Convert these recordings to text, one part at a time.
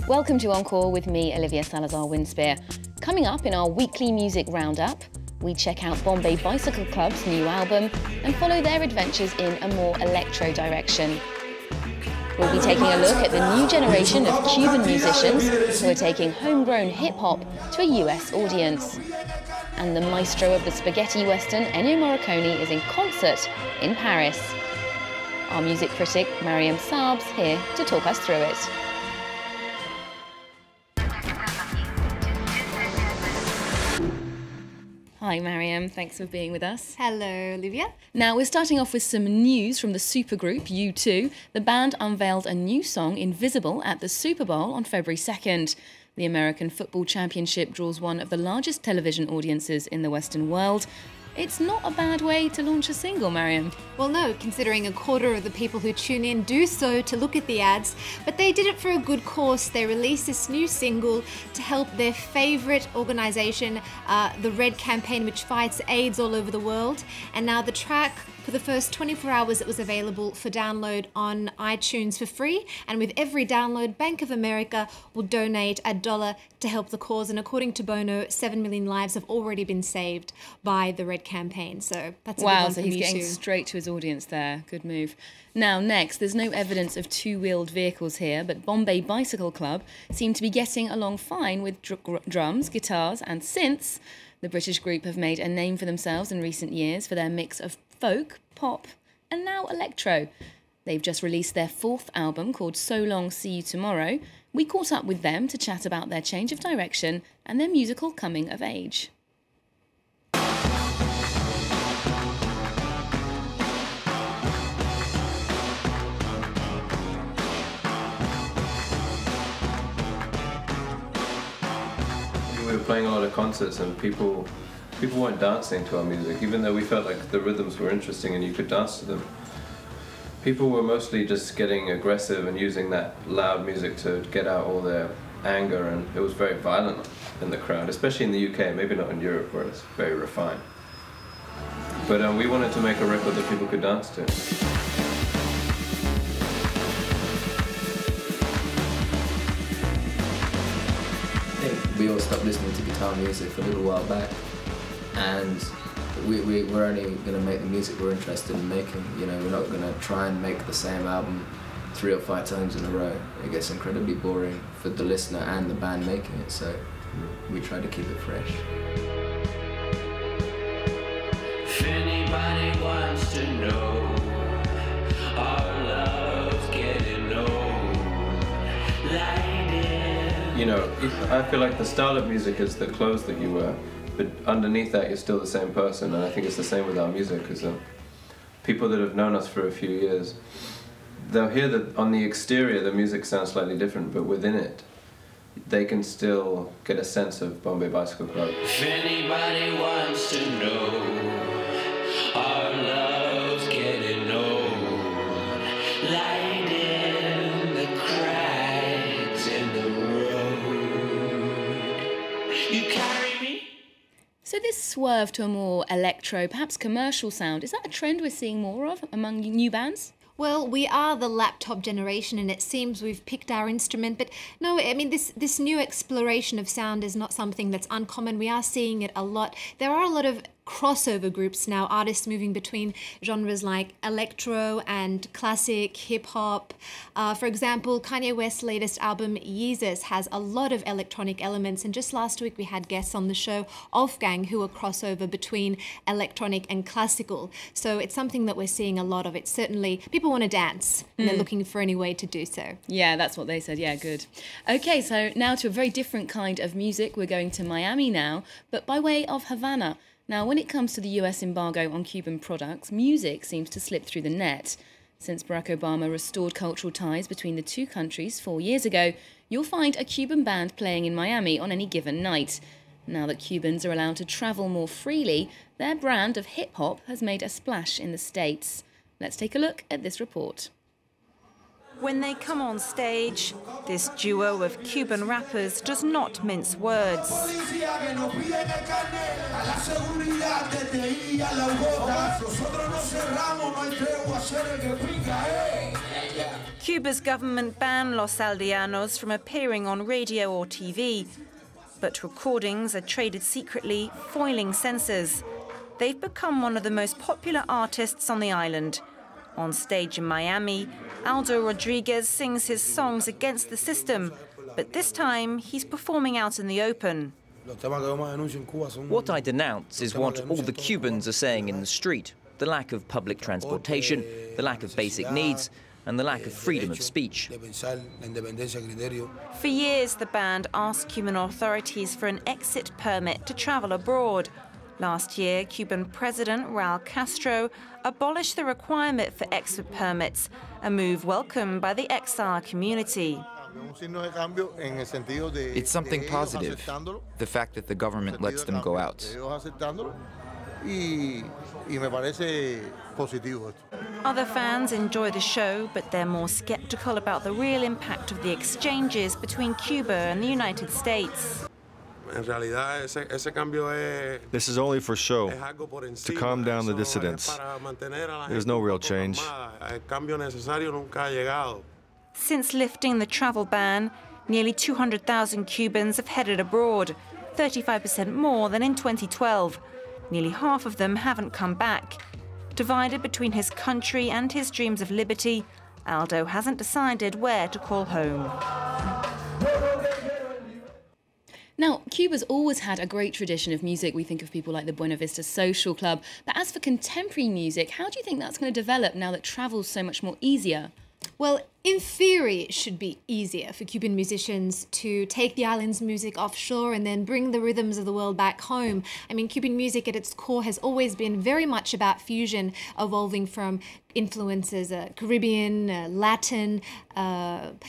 Welcome to Encore with me, Olivia Salazar-Winspear. Coming up in our weekly music roundup, we check out Bombay Bicyle Club's new album and follow their adventures in a more electro direction. We'll be taking a look at the new generation of Cuban musicians who are taking homegrown hip-hop to a US audience. And the maestro of the spaghetti western, Ennio Morricone, is in concert in Paris. Our music critic, Mariam Saab's here to talk us through it. Hi Mariam, thanks for being with us. Hello Olivia. Now we're starting off with some news from the supergroup U2. The band unveiled a new song, Invisible, at the Superbowl on February 2nd. The American Football Championship draws one of the largest television audiences in the Western world. It's not a bad way to launch a single, Mariam. Well, no, considering a quarter of the people who tune in do so to look at the ads, but they did it for a good cause. They released this new single to help their favourite organisation, the Red Campaign, which fights AIDS all over the world. And now the track, for the first 24 hours, it was available for download on iTunes for free. And with every download, Bank of America will donate $1 to help the cause. And according to Bono, 7 million lives have already been saved by the Red Campaign. So that's a good one so from he's U2. getting straight to his audience there. Good move. Now, next, there's no evidence of two-wheeled vehicles here, but Bombay Bicyle Club seem to be getting along fine with drums, guitars and synths. The British group have made a name for themselves in recent years for their mix of folk, pop and now electro. They've just released their 4th album called So Long, See You Tomorrow. We caught up with them to chat about their change of direction and their musical coming of age. We were playing a lot of concerts and people weren't dancing to our music, even though we felt like the rhythms were interesting and you could dance to them. People were mostly just getting aggressive and using that loud music to get out all their anger, and it was very violent in the crowd, especially in the UK, maybe not in Europe where it's very refined. But we wanted to make a record that people could dance to. We all stopped listening to guitar music a little while back, and we're only going to make the music we're interested in making. You know, we're not going to try and make the same album 3 or 5 times in a row. It gets incredibly boring for the listener and the band making it, so we try to keep it fresh. If anybody wants to know, our love's getting old. You know, I feel like the style of music is the clothes that you wear, but underneath that you're still the same person, and I think it's the same with our music, because people that have known us for a few years, they'll hear that on the exterior the music sounds slightly different, but within it they can still get a sense of Bombay Bicyle Club. If anybody wants to know, our love's getting old. Light in the cracks in the road. You carry me. So this swerve to a more electro, perhaps commercial sound, is that a trend we're seeing more of among new bands? Well, we are the laptop generation and it seems we've picked our instrument, but no, I mean, this new exploration of sound is not something that's uncommon. We are seeing it a lot. There are a lot of crossover groups now, artists moving between genres like electro and classic hip-hop. For example, Kanye West's latest album, Yeezus, has a lot of electronic elements, and just last week we had guests on the show, Wolfgang, who are crossover between electronic and classical. So it's something that we're seeing a lot of. It's certainly, people want to dance and they're looking for any way to do so. Yeah, that's what they said. Yeah, good. Okay, so now to a very different kind of music. We're going to Miami now, but by way of Havana. Now, when it comes to the US embargo on Cuban products, music seems to slip through the net. Since Barack Obama restored cultural ties between the two countries 4 years ago, you'll find a Cuban band playing in Miami on any given night. Now that Cubans are allowed to travel more freely, their brand of hip-hop has made a splash in the States. Let's take a look at this report. When they come on stage, this duo of Cuban rappers does not mince words. Cuba's government banned Los Aldeanos from appearing on radio or TV, but recordings are traded secretly, foiling censors. They've become one of the most popular artists on the island. On stage in Miami, Aldo Rodriguez sings his songs against the system, but this time he's performing out in the open. What I denounce is what all the Cubans are saying in the street: the lack of public transportation, the lack of basic needs, and the lack of freedom of speech. For years, the band asked Cuban authorities for an exit permit to travel abroad. Last year, Cuban President Raul Castro abolished the requirement for exit permits, a move welcomed by the exile community. It's something positive, the fact that the government lets them go out. Other fans enjoy the show, but they're more skeptical about the real impact of the exchanges between Cuba and the United States. This is only for show, to calm down the dissidents. There's no real change. Since lifting the travel ban, nearly 200,000 Cubans have headed abroad, 35% more than in 2012. Nearly half of them haven't come back. Divided between his country and his dreams of liberty, Aldo hasn't decided where to call home. Now, Cuba's always had a great tradition of music. We think of people like the Buena Vista Social Club. But as for contemporary music, how do you think that's going to develop now that travel's so much more easier? Well, in theory, it should be easier for Cuban musicians to take the island's music offshore and then bring the rhythms of the world back home. I mean, Cuban music at its core has always been very much about fusion, evolving from influences Caribbean, Latin,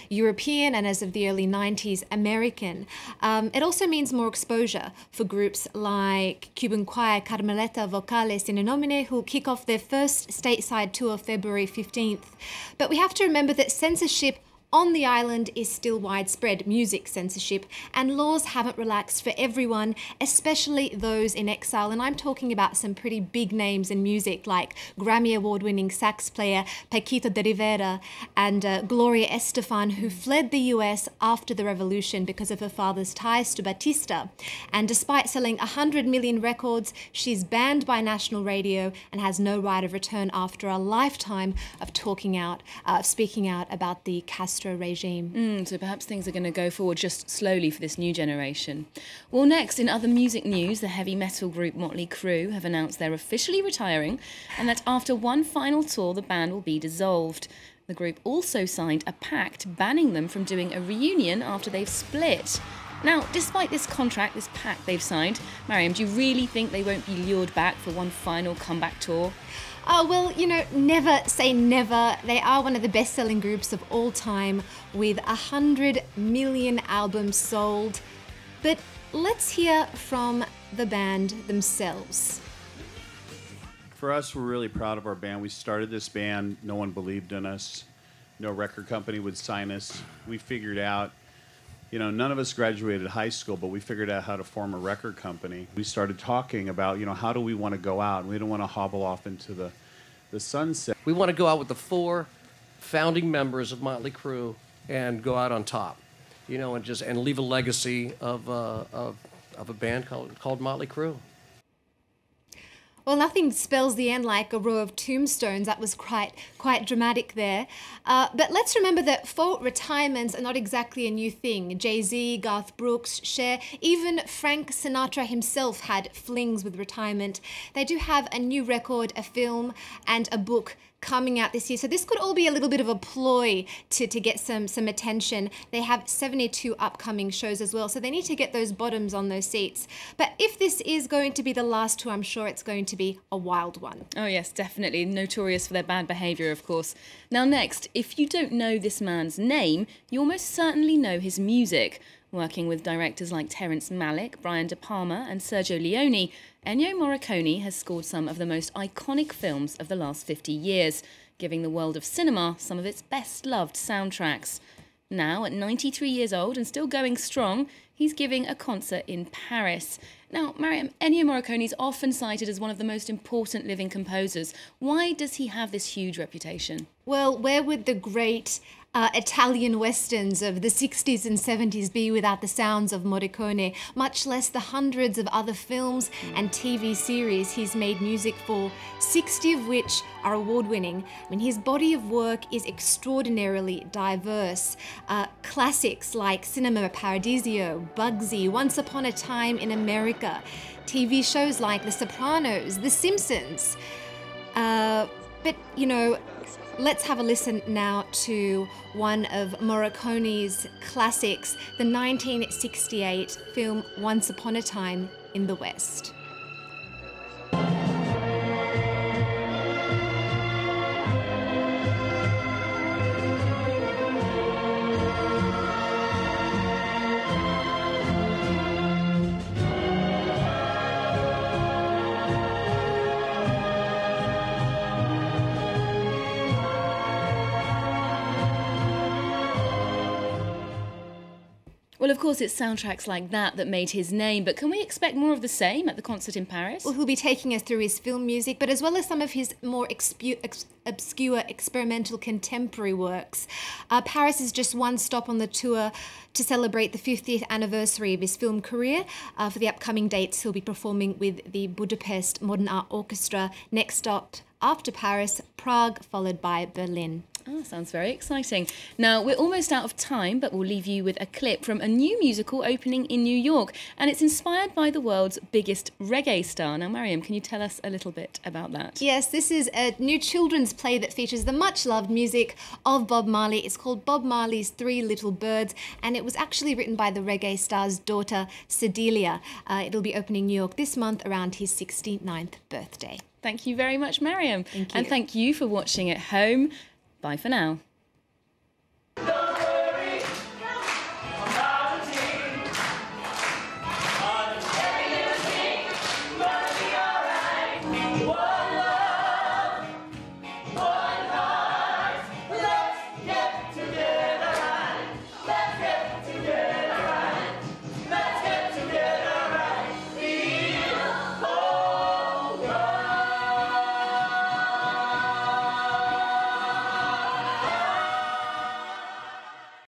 European, and as of the early 90s, American. It also means more exposure for groups like Cuban choir Carmeleta Vocales in Nomine, who kick off their first stateside tour February 15th. But we have to remember that censorship on the island is still widespread, music censorship, and laws haven't relaxed for everyone, especially those in exile. And I'm talking about some pretty big names in music like Grammy Award-winning sax player Paquito de Rivera and Gloria Estefan, who fled the US after the revolution because of her father's ties to Batista. And despite selling 100 million records, she's banned by national radio and has no right of return after a lifetime of speaking out about the Castro regime. So perhaps things are going to go forward just slowly for this new generation. Well, next, in other music news, the heavy metal group Motley Crue have announced they're officially retiring and that after one final tour, the band will be dissolved. The group also signed a pact banning them from doing a reunion after they've split. Now, despite this contract, this pact they've signed, Mariam, do you really think they won't be lured back for one final comeback tour? Well, you know, never say never. They are one of the best-selling groups of all time with 100 million albums sold. But let's hear from the band themselves. For us, we're really proud of our band. We started this band, no one believed in us. No record company would sign us. We figured out, you know, none of us graduated high school, but we figured out how to form a record company. We started talking about, you know, how do we want to go out? We don't want to hobble off into the sunset. We want to go out with the 4 founding members of Motley Crue and go out on top, you know, and leave a legacy of a band called Motley Crue. Well, nothing spells the end like a row of tombstones. That was quite dramatic there. But let's remember that folk retirements are not exactly a new thing. Jay-Z, Garth Brooks, Cher, even Frank Sinatra himself had flings with retirement. They do have a new record, a film, and a book coming out this year. So this could all be a little bit of a ploy to get some attention. They have 72 upcoming shows as well, so they need to get those bottoms on those seats. But if this is going to be the last tour, I'm sure it's going to be a wild one. Oh yes, definitely. Notorious for their bad behaviour, of course. Now next, if you don't know this man's name, you almost certainly know his music. Working with directors like Terrence Malick, Brian De Palma and Sergio Leone, Ennio Morricone has scored some of the most iconic films of the last 50 years, giving the world of cinema some of its best-loved soundtracks. Now, at 93 years old and still going strong, he's giving a concert in Paris. Now, Mariam, Ennio Morricone is often cited as one of the most important living composers. Why does he have this huge reputation? Well, where would the great Italian westerns of the 60s and 70s be without the sounds of Morricone, much less the hundreds of other films and TV series he's made music for, 60 of which are award-winning. I mean, his body of work is extraordinarily diverse. Classics like Cinema Paradiso, Bugsy, Once Upon a Time in America, TV shows like The Sopranos, The Simpsons. But, you know, let's have a listen now to one of Morricone's classics, the 1968 film Once Upon a Time in the West. Well, of course, it's soundtracks like that that made his name, but can we expect more of the same at the concert in Paris? Well, he'll be taking us through his film music, but as well as some of his more obscure experimental contemporary works. Paris is just one stop on the tour to celebrate the 50th anniversary of his film career. For the upcoming dates, he'll be performing with the Budapest Modern Art Orchestra. Next stop after Paris, Prague, followed by Berlin. Oh, sounds very exciting. Now, we're almost out of time, but we'll leave you with a clip from a new musical opening in New York, and it's inspired by the world's biggest reggae star. Now, Mariam, can you tell us a little bit about that? Yes, this is a new children's play that features the much-loved music of Bob Marley. It's called Bob Marley's Three Little Birds, and it was actually written by the reggae star's daughter, Sedelia. It'll be opening New York this month around his 69th birthday. Thank you very much, Mariam. Thank you. And thank you for watching at home. Bye for now.